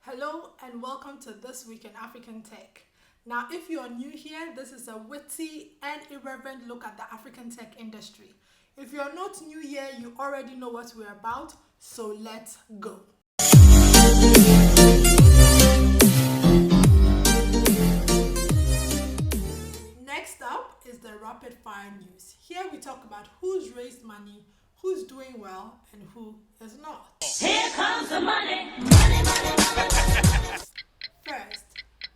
Hello and welcome to This Week in African Tech. Now, if you're new here, this is a witty and irreverent look at the African tech industry. If you're not new here, you already know what we're about, so let's go. Next up is the rapid fire news. Here we talk about who's raised money, who's doing well, and who is not. Here comes the money. First,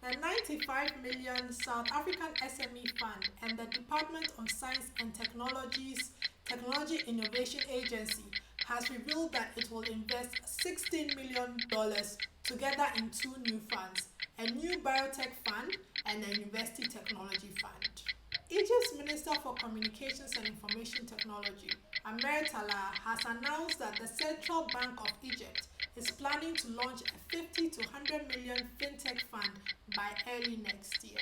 the 95 million South African SME Fund and the Department of Science and Technology's Technology Innovation Agency has revealed that it will invest $16 million together in two new funds, a new biotech fund and a university technology fund. Egypt's Minister for Communications and Information Technology, Talaa, has announced that the Central Bank of Egypt is planning to launch a 50 to 100 million fintech fund by early next year.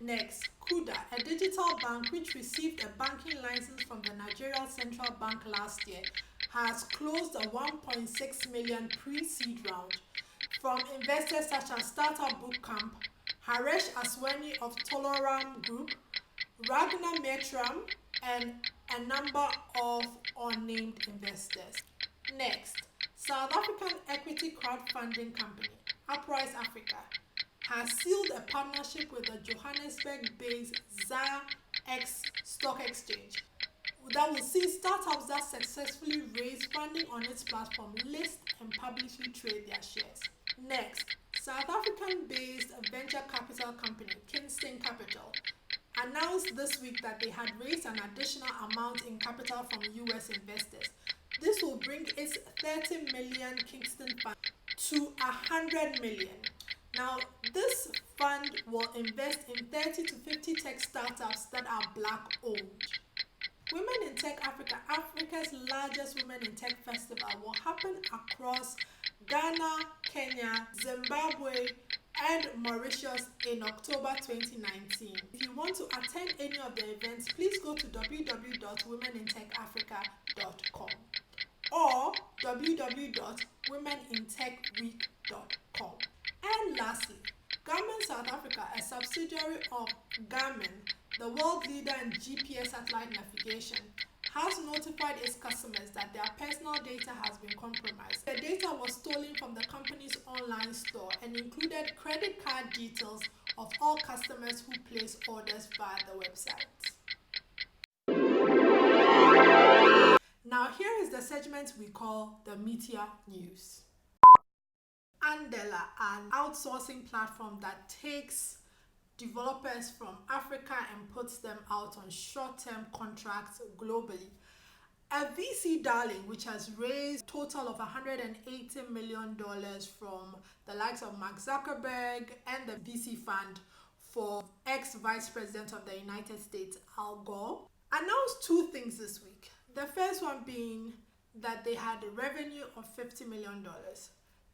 Next, Kuda, a digital bank which received a banking license from the Nigerian Central Bank last year, has closed a 1.6 million pre-seed round from investors such as Startup Bootcamp, Haresh Aswani of Toloram Group, Ragnar Metram, and a number of unnamed investors. Next, South African equity crowdfunding company Uprise.Africa has sealed a partnership with the Johannesburg-based ZAR X stock exchange that will see startups that successfully raise funding on its platform list and publicly trade their shares. Next, South African-based venture capital company Kingston Capital announced this week that they had raised an additional amount in capital from US investors. This will bring its 30 million Kingston fund to 100 million. Now, this fund will invest in 30 to 50 tech startups that are Black owned. Women in Tech Africa, Africa's largest Women in Tech festival, will happen across Ghana, Kenya, Zimbabwe, and Mauritius in October 2019. If you want to attend any of the events, please go to www.womenintechafrica.com or www.womenintechweek.com. And lastly, Garmin South Africa, a subsidiary of Garmin, the world leader in GPS satellite navigation, has notified its customers that their personal data has been compromised. The data was stolen from the company's online store and included credit card details of all customers who place orders via the website. Now here is the segment we call the Meteor News. Andela, an outsourcing platform that takes developers from Africa and puts them out on short-term contracts globally. A VC darling which has raised a total of $180 million from the likes of Mark Zuckerberg and the VC fund for ex-Vice President of the United States, Al Gore, announced two things this week. The first one being that they had a revenue of $50 million.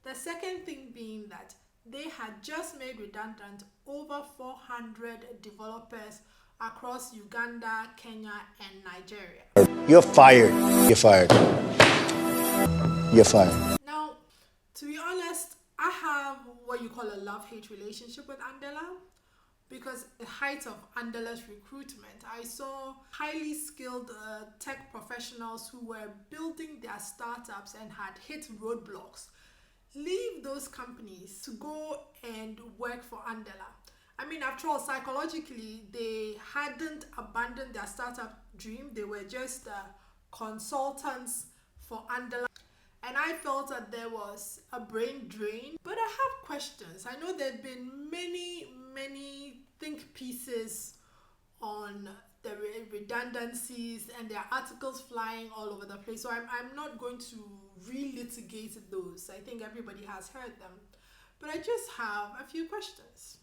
The second thing being that they had just made redundant over 400 developers across Uganda, Kenya, and Nigeria. You're fired. You're fired. You're fired. Now, to be honest, I have what you call a love-hate relationship with Andela because at the height of Andela's recruitment, I saw highly skilled tech professionals who were building their startups and had hit roadblocks leave those companies to go and work for Andela. I mean, after all, psychologically, they hadn't abandoned their startup dream. They were just consultants for Andela. And I felt that there was a brain drain. But I have questions. I know there have been many think pieces on the redundancies and there are articles flying all over the place. So I'm not going to relitigate those. I think everybody has heard them. But I just have a few questions.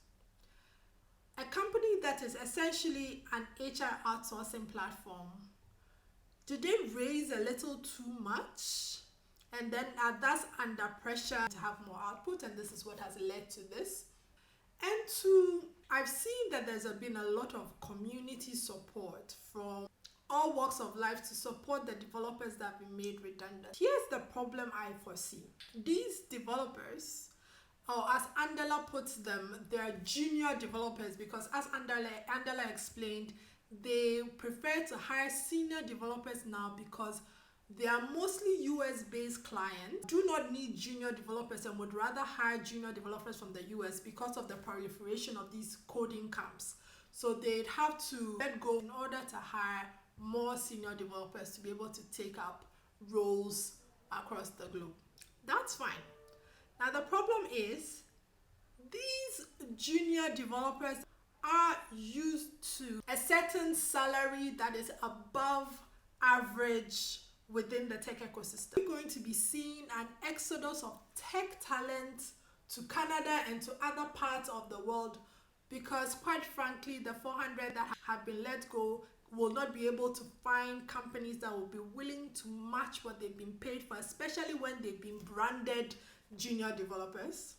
A company that is essentially an HR outsourcing platform, did they raise a little too much? And then that's under pressure to have more output, and this is what has led to this. And two, I've seen that there's been a lot of community support from all walks of life to support the developers that have been made redundant. Here's the problem I foresee. These developers or as Andela puts them, they are junior developers, because as Andela explained, they prefer to hire senior developers now because they are mostly US-based clients, do not need junior developers, and would rather hire junior developers from the US because of the proliferation of these coding camps. So they'd have to let go in order to hire more senior developers to be able to take up roles across the globe. That's fine. Now the problem is, these junior developers are used to a certain salary that is above average within the tech ecosystem. We're going to be seeing an exodus of tech talent to Canada and to other parts of the world, because quite frankly, the 400 that have been let go will not be able to find companies that will be willing to match what they've been paid for, especially when they've been branded junior developers.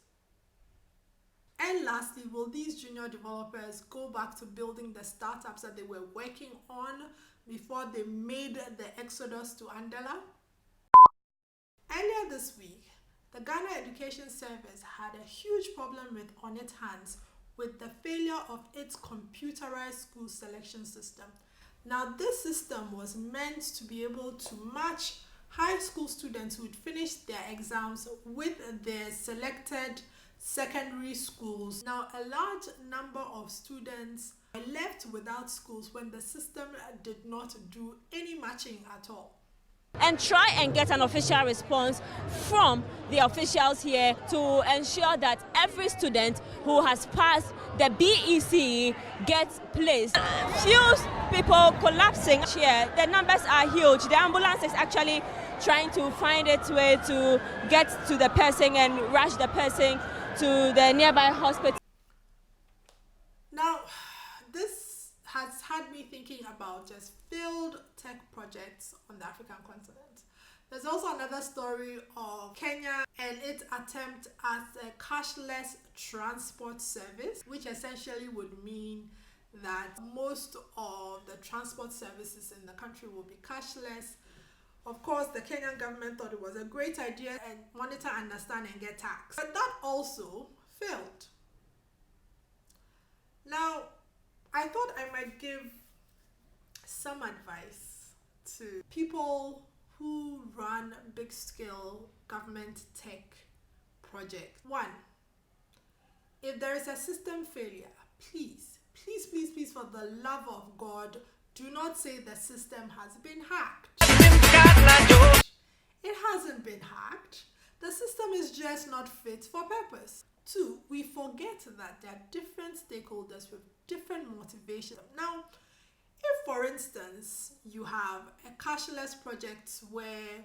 And lastly, will these junior developers go back to building the startups that they were working on before they made the exodus to Andela? Earlier this week, the Ghana Education Service had a huge problem on its hands with the failure of its computerized school selection system. Now, this system was meant to be able to match high school students who would finish their exams with their selected secondary schools. Now, a large number of students are left without schools when the system did not do any matching at all. And try and get an official response from the officials here to ensure that every student who has passed the BEC gets placed. Few people collapsing here. The numbers are huge. The ambulance is actually trying to find its way to get to the person and rush the person to the nearby hospital. Now, this has had me thinking about just failed tech projects on the African continent. There's also another story of Kenya and its attempt at a cashless transport service, which essentially would mean that most of the transport services in the country will be cashless. Of course, the Kenyan government thought it was a great idea and wanted to understand and get taxed. But that also failed. Now, I thought I might give some advice to people who run big-scale government tech projects. One, if there is a system failure, please, for the love of God, do not say the system has been hacked. It hasn't been hacked. The system is just not fit for purpose. Two, we forget that there are different stakeholders with different motivations. Now, if for instance you have a cashless project where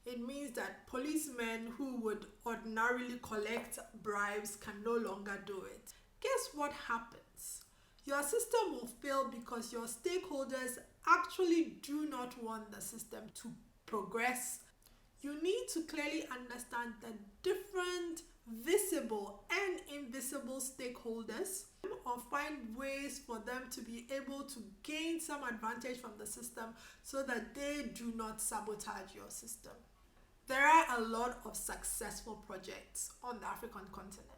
it means that policemen who would ordinarily collect bribes can no longer do it, guess what happens? Your system will fail because your stakeholders actually do not want the system to progress. You need to clearly understand the different visible and invisible stakeholders, or find ways for them to be able to gain some advantage from the system so that they do not sabotage your system. There are a lot of successful projects on the African continent.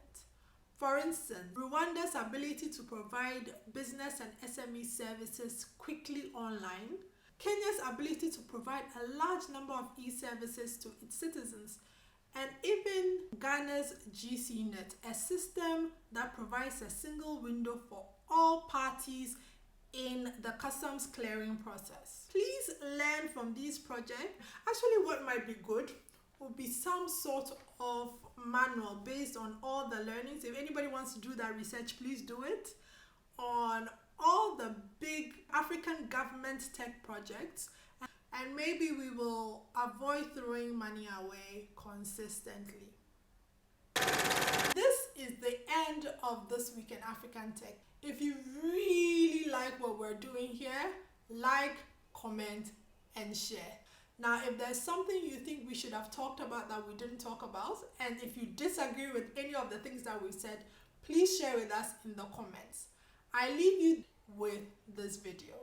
For instance, Rwanda's ability to provide business and SME services quickly online, Kenya's ability to provide a large number of e-services to its citizens, and even Ghana's GCnet, a system that provides a single window for all parties in the customs clearing process. Please learn from these projects. Actually, what might be good will be some sort of manual based on all the learnings. If anybody wants to do that research, please do it on all the big African government tech projects, and maybe we will avoid throwing money away consistently. This is the end of This Week in African Tech. If you really like what we're doing here, like, comment, and share. Now, if there's something you think we should have talked about that we didn't talk about, and if you disagree with any of the things that we said, please share with us in the comments. I leave you with this video.